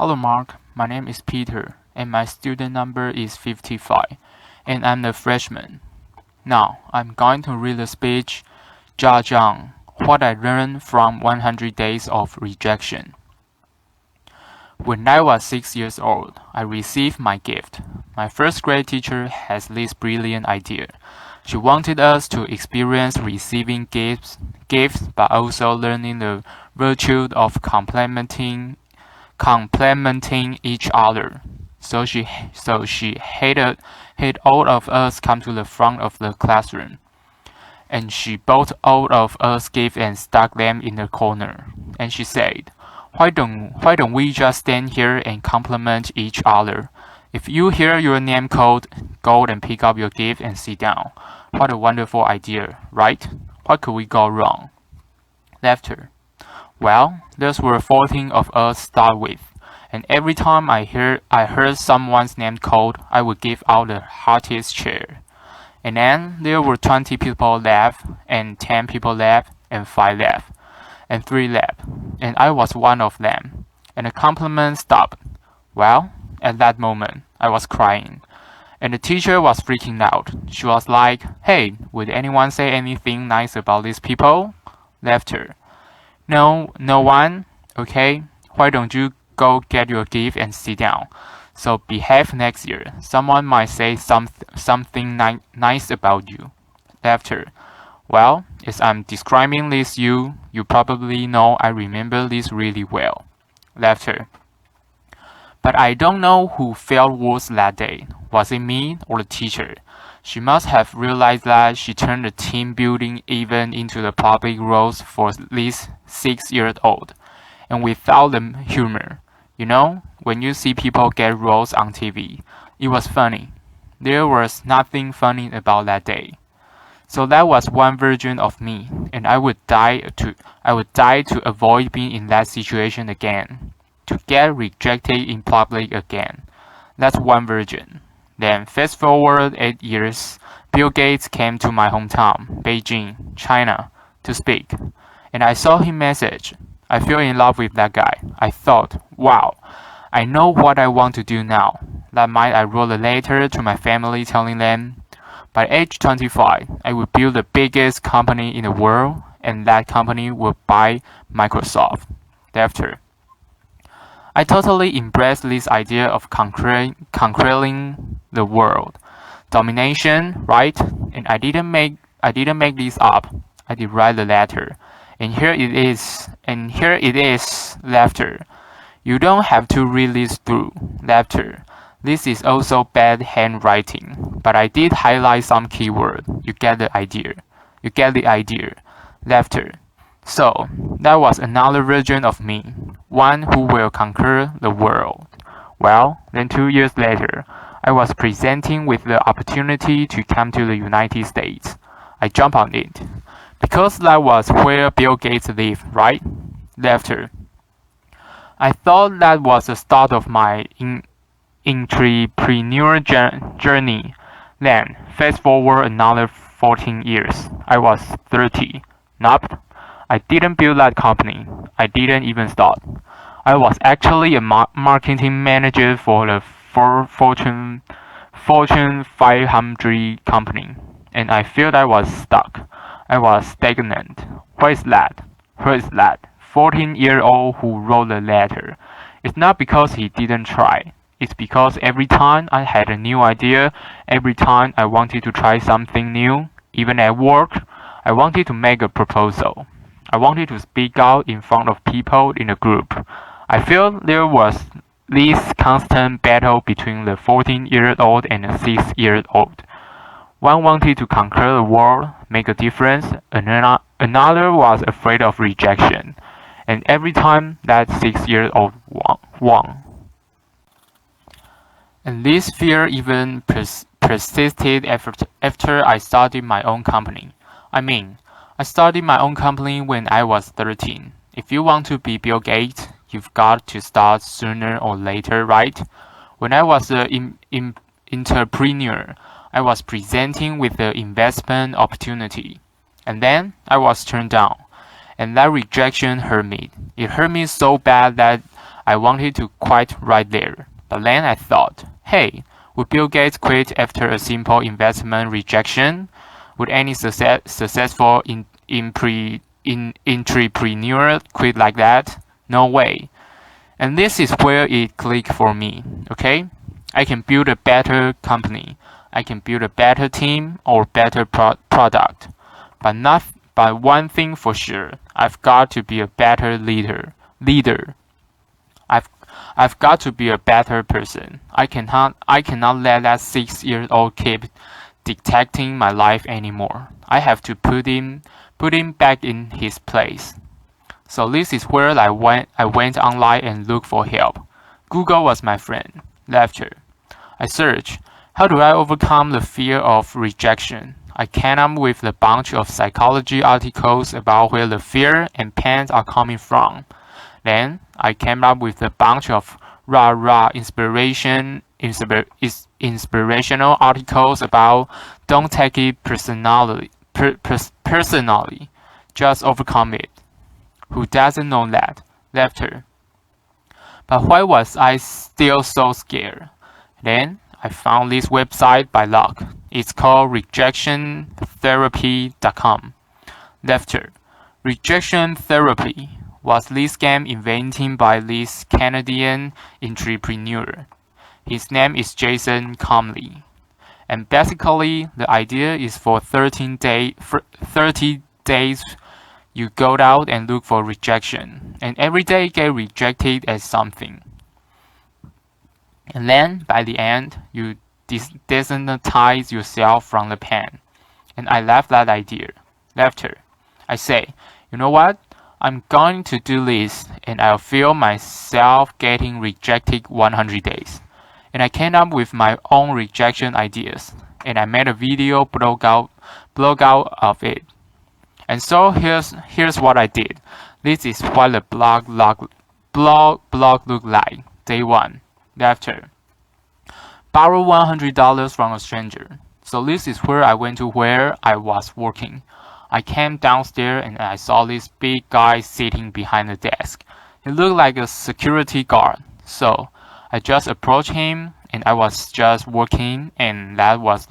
Hello Mark, my name is Peter and my student number is 55 and I'm a freshman. Now, I'm going to read the speech Jiang, What I Learned from 100 Days of Rejection. When I was 6 years old, I received my gift. My first grade teacher has this brilliant idea. She wanted us to experience receiving gifts, but also learning the virtue of complementing each other. So she had all of us come to the front of the classroom, and she bought all of us gifts and stuck them in the corner. And she said, why don't we just stand here and compliment each other? If you hear your name called, go and pick up your gift and sit down. What a wonderful idea, right? What could we go wrong? Laughter. Well, there were 14 of us start with, and every time I heard someone's name called, I would give out the heartiest cheer. And then there were 20 people laugh, and 10 people laugh, and 5 laugh, and 3 laugh, and I was one of them. And the compliment stopped. Well, at that moment, I was crying, and the teacher was freaking out. She was like, "Hey, would anyone say anything nice about these people?" Laughter. No one? Okay, why don't you go get your gift and sit down? So behave next year. Someone might say something nice about you. Laughter. Well, as I'm describing this you probably know I remember this really well. Laughter. But I don't know who felt worse that day. Was it me or the teacher? She must have realized that she turned the team building event into the public roast for this 6-year-old. And without the humor. You know, when you see people get roast on TV, it was funny. There was nothing funny about that day. So that was one version of me, and I would die to avoid being in that situation again. To get rejected in public again. That's one version. Then fast forward 8 years, Bill Gates came to my hometown, Beijing, China, to speak. And I saw his message. I fell in love with that guy. I thought, wow, I know what I want to do now. That night I wrote a letter to my family telling them, by age 25, I will build the biggest company in the world, and that company will buy Microsoft. After, I totally embraced this idea of conquering the world. Domination, right? And I didn't make this up. I did write the letter. And here it is, laughter. You don't have to read this through, laughter. This is also bad handwriting, but I did highlight some keyword. You get the idea. Laughter. So, that was another version of me, one who will conquer the world. Well, then 2 years later, I was presenting with the opportunity to come to the United States. I jumped on it, because that was where Bill Gates lived, right? Laughter. I thought that was the start of my entrepreneur journey. Then, fast forward another 14 years, I was 30. Nope. I didn't build that company. I didn't even start. I was actually a marketing manager for the Fortune 500 company, and I felt I was stuck. I was stagnant. Where is that? 14-year-old who wrote the letter. It's not because he didn't try. It's because every time I had a new idea, every time I wanted to try something new, even at work, I wanted to make a proposal. I wanted to speak out in front of people in a group. I felt there was this constant battle between the 14-year-old and the 6-year-old. One wanted to conquer the world, make a difference, another was afraid of rejection. And every time that 6-year-old won. And this fear even persisted after I started my own company. I started my own company when I was 13. If you want to be Bill Gates, you've got to start sooner or later, right? When I was an entrepreneur, I was presenting with the investment opportunity. And then I was turned down. And that rejection hurt me. It hurt me so bad that I wanted to quit right there. But then I thought, hey, would Bill Gates quit after a simple investment rejection? Would any successful entrepreneur quit like that? No way. And this is where it clicked for me. Okay, I can build a better company. I can build a better team or better product. But one thing for sure, I've got to be a better leader. I've I've got to be a better person. I cannot let that 6-year-old kid dictating my life anymore. I have to put him back in his place. So this is where I went online and looked for help. Google was my friend. Laughter. I searched, how do I overcome the fear of rejection? I came up with a bunch of psychology articles about where the fear and pain are coming from. Then I came up with a bunch of rah-rah inspirational articles about don't take it personally, just overcome it. Who doesn't know that? Laughter. But why was I still so scared? Then I found this website by luck. It's called rejectiontherapy.com. Laughter. Rejection therapy was this game invented by this Canadian entrepreneur. His name is Jason Comley. And basically, the idea is for 30 days you go out and look for rejection, and every day get rejected as something. And then, by the end, you desensitize yourself from the pain. And I love that idea. Laughter. I say, you know what? I'm going to do this, and I'll feel myself getting rejected 100 days. And I came up with my own rejection ideas, and I made a video blog out of it. And so here's what I did. This is what the blog looked like. Day 1. Laughter. Borrow $100 from a stranger. So this is where I went to where I was working. I came downstairs and I saw this big guy sitting behind the desk. He looked like a security guard. So I just approached him and I was just working, and that was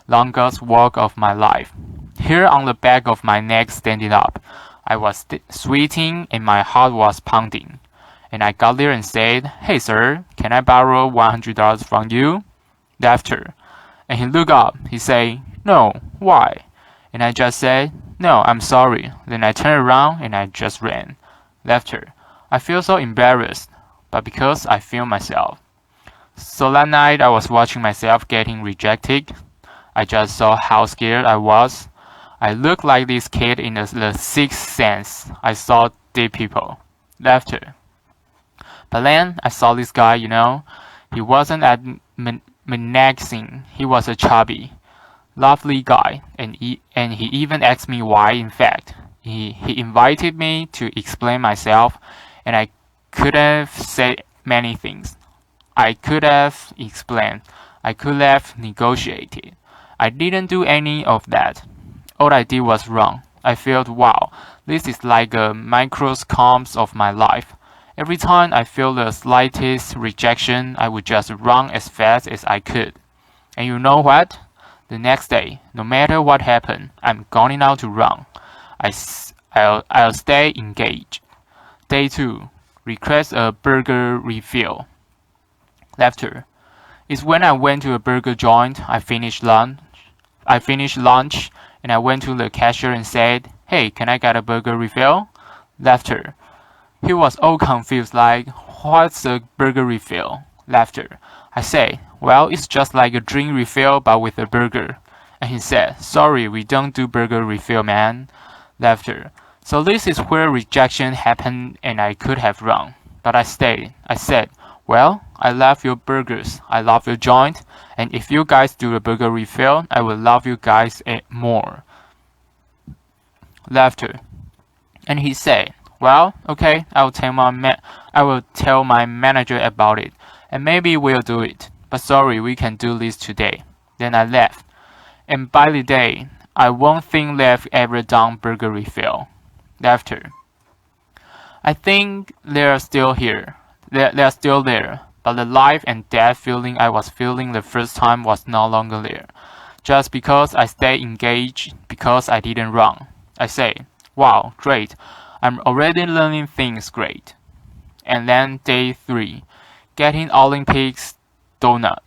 longest work of my life. Hair on the back of my neck standing up. I was sweating and my heart was pounding. And I got there and said, hey sir, can I borrow $100 from you? Laughter. And he looked up. He said, no, why? And I just said, no, I'm sorry. Then I turned around and I just ran. Laughter. I feel so embarrassed, but because I feel myself. So that night I was watching myself getting rejected. I just saw how scared I was. I looked like this kid in the Sixth Sense. I saw dead people. Laughter. But then I saw this guy, he wasn't at menacing. He was a chubby, lovely guy, and he even asked me why. In fact, he invited me to explain myself, and I could have said many things. I could have explained. I could have negotiated. I didn't do any of that. All I did was wrong. I felt, wow, this is like a microcosm of my life. Every time I feel the slightest rejection, I would just run as fast as I could. And you know what? The next day, no matter what happened, I'm going out to run. I'll stay engaged. Day 2. Request a burger refill. Laughter. It's when I went to a burger joint. I finished lunch, and I went to the cashier and said, hey, can I get a burger refill? Laughter. He was all confused, like, what's a burger refill? Laughter. I say, well, it's just like a drink refill but with a burger. And he said, sorry, we don't do burger refill, man. Laughter. So this is where rejection happened and I could have run. But I stayed. I said, well, I love your burgers. I love your joint. And if you guys do a burger refill, I will love you guys more. Laughter. And he said, well, okay, I will tell my manager about it, and maybe we'll do it. But sorry, we can do this today. Then I left. And by the day, I won't think they've ever done burger refill. Laughter. I think they're still here. they're still there, but the life and death feeling I was feeling the first time was no longer there. Just because I stayed engaged, because I didn't run. I say, wow, great, I'm already learning things great. And then day 3, getting Olympics donut.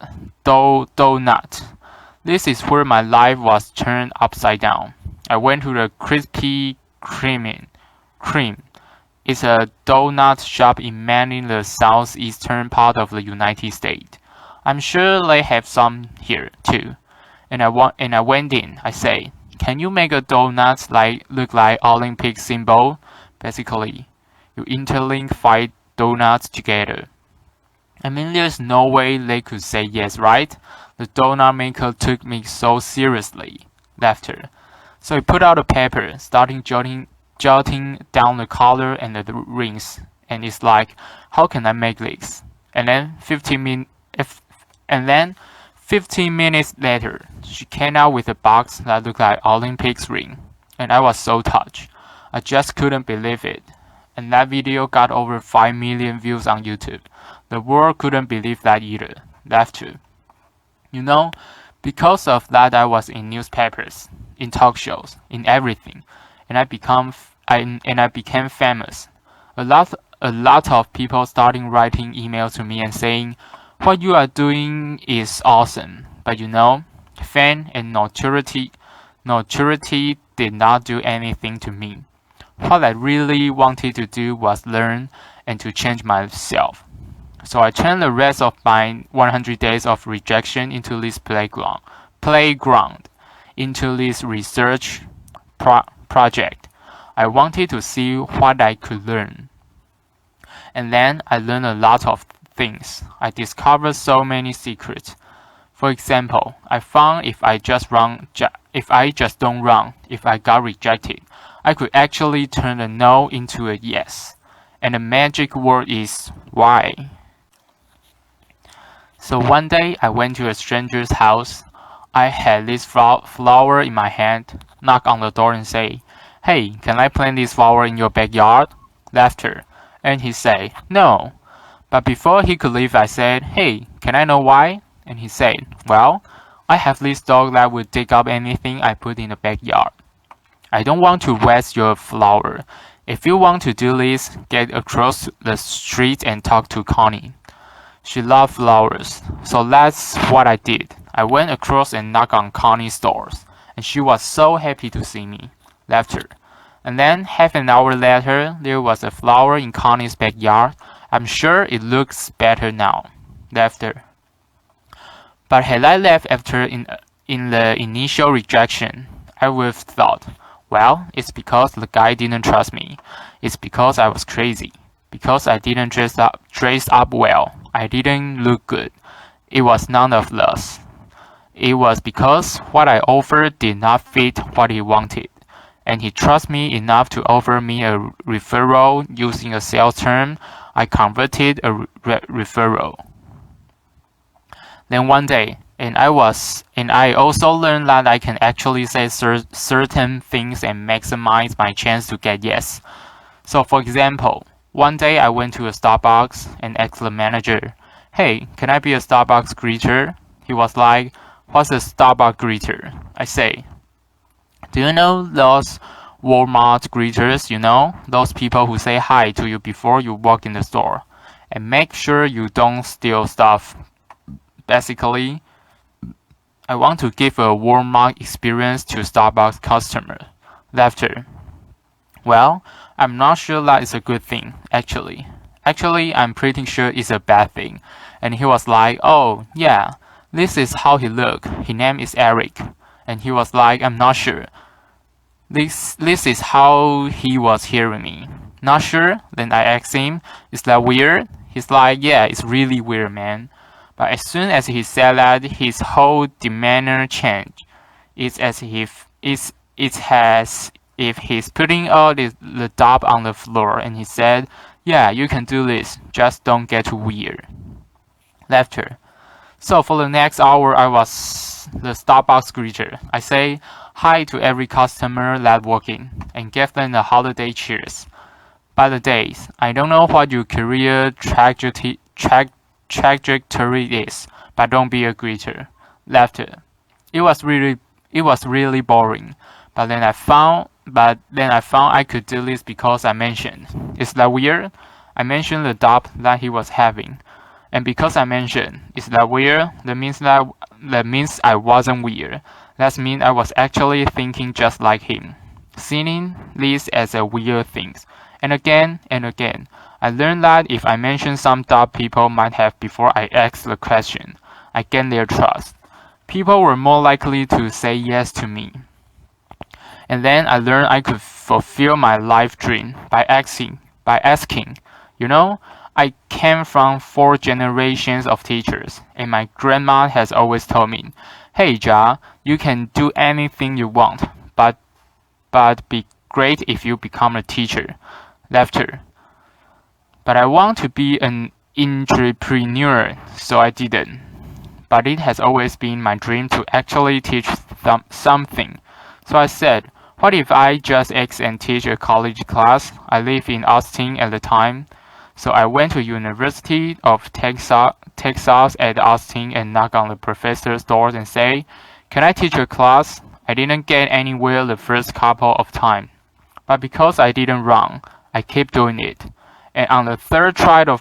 This is where my life was turned upside down. I went to the Krispy Kreme. It's a donut shop in mainly the southeastern part of the United States. I'm sure they have some here too. And I went in. I say, can you make a donut look like Olympic symbol? Basically, you interlink 5 donuts together. I mean, there's no way they could say yes, right? The donut maker took me so seriously. Laughter. So he put out a paper, starting jotting down the color and the rings, and it's like, how can I make this? And then 15 minutes later, she came out with a box that looked like Olympics ring, and I was so touched. I just couldn't believe it. And that video got over 5 million views on YouTube. The world couldn't believe that either. Laughter. You know, because of that I was in newspapers, in talk shows, in everything, and I became famous. A lot of people starting writing emails to me and saying, what you are doing is awesome, but you know, fame and notoriety did not do anything to me. What I really wanted to do was learn and to change myself. So I turned the rest of my 100 days of rejection into this playground, into this research project. I wanted to see what I could learn. And then I learned a lot of things. I discovered so many secrets. For example, I found if I just don't run, if I got rejected, I could actually turn a no into a yes. And the magic word is why. So one day I went to a stranger's house. I had this flower in my hand, knock on the door and say, hey, can I plant this flower in your backyard? Laughter. And he said, no. But before he could leave, I said, hey, can I know why? And he said, well, I have this dog that will dig up anything I put in the backyard. I don't want to waste your flower. If you want to do this, get across the street and talk to Connie. She loved flowers, so that's what I did. I went across and knocked on Connie's doors, and she was so happy to see me. Laughter. And then, half an hour later, there was a flower in Connie's backyard. I'm sure it looks better now. Laughter. But had I left after in the initial rejection, I would have thought, well, it's because the guy didn't trust me. It's because I was crazy. Because I didn't dress up well. I didn't look good. It was none of those. It was because what I offered did not fit what he wanted. And he trusted me enough to offer me a referral using a sales term. I converted a referral. Then one day, and I also learned that I can actually say certain things and maximize my chance to get yes. So for example, one day I went to a Starbucks and asked the manager, hey, can I be a Starbucks greeter? He was like, what's a Starbucks greeter? I say, do you know those Walmart greeters, those people who say hi to you before you walk in the store and make sure you don't steal stuff. Basically, I want to give a Walmart experience to Starbucks customers. Laughter. Well, I'm not sure that is a good thing, actually. Actually, I'm pretty sure it's a bad thing. And he was like, oh, yeah, this is how he looked. His name is Eric. And he was like, I'm not sure. This is how he was hearing me. Not sure? Then I asked him, is that weird? He's like, yeah, it's really weird, man. But as soon as he said that, his whole demeanor changed. It's as if he's putting all the dope on the floor, and he said, yeah, you can do this, just don't get too weird. Laughter. So for the next hour, I was the Starbucks greeter. I say hi to every customer that walked in and gave them the holiday cheers. By the days, I don't know what your career trajectory is, but don't be a greeter. Laughter. It was really boring. But then I found I could do this because I mentioned. Is that weird? I mentioned the doubt that he was having. And because I mentioned, is that weird? That means I wasn't weird. That means I was actually thinking just like him. Seeing this as a weird thing. And again, I learned that if I mention some doubt people might have before I ask the question, I gain their trust. People were more likely to say yes to me. And then I learned I could fulfill my life dream by asking. You know, I came from 4 generations of teachers, and my grandma has always told me, "Hey, Jiang, you can do anything you want, but be great if you become a teacher." Laughter. But I want to be an entrepreneur, so I didn't. But it has always been my dream to actually teach something. So I said, what if I just ask and teach a college class? I lived in Austin at the time. So I went to University of Texas at Austin and knocked on the professor's door and say, "Can I teach a class?" I didn't get anywhere the first couple of times. But because I didn't run, I kept doing it. And on the third try, the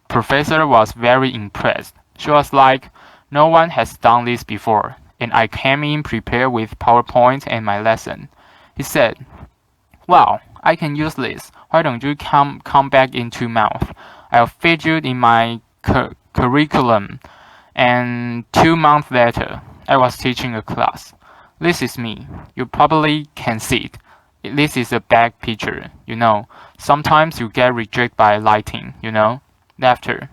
professor was very impressed. She was like, "No one has done this before." And I came in prepared with PowerPoint and my lesson. He said, "Wow, I can use this. Why don't you come back in 2 months? I'll fit you in my curriculum." And 2 months later, I was teaching a class. This is me. You probably can see it. This is a back picture, you know. Sometimes you get rejected by lighting, you know. Laughter.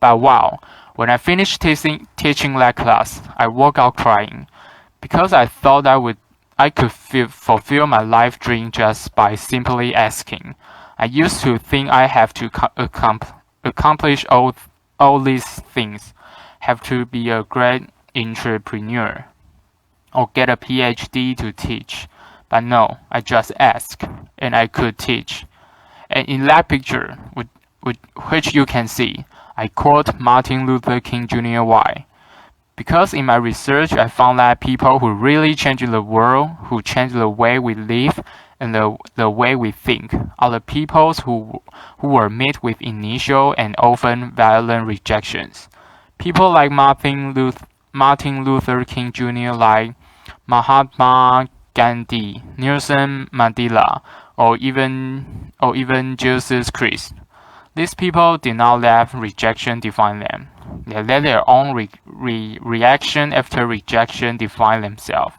But wow, when I finished teaching that class, I walked out crying because I thought I could fulfill my life dream just by simply asking. I used to think I have to accomplish all these things, have to be a great entrepreneur, or get a PhD to teach. But no, I just asked, and I could teach. And in that picture, which you can see, I quote Martin Luther King Jr. Why? Because in my research, I found that people who really change the world, who change the way we live and the way we think, are the people who were met with initial and often violent rejections. People like Martin Luther King Jr., like Mahatma Gandhi, Nelson Mandela, or even Jesus Christ. These people did not let rejection define them. They let their own reaction after rejection define themselves,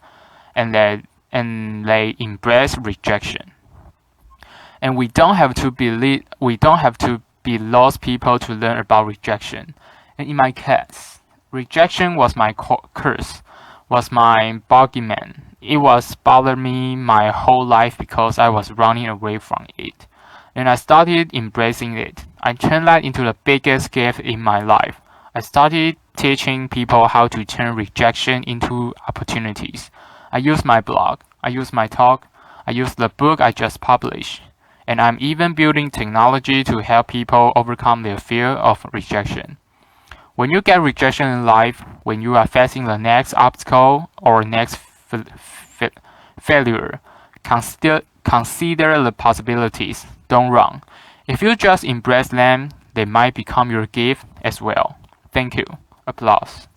and they embrace rejection. And we don't have to be lost people to learn about rejection. And in my case, rejection was my curse, was my boogeyman. It was bothered me my whole life because I was running away from it. And I started embracing it. I turned that into the biggest gift in my life. I started teaching people how to turn rejection into opportunities. I use my blog, I use my talk, I use the book I just published. And I'm even building technology to help people overcome their fear of rejection. When you get rejection in life, when you are facing the next obstacle or next failure, consider the possibilities. Don't run. If you just embrace them, they might become your gift as well. Thank you. Applause.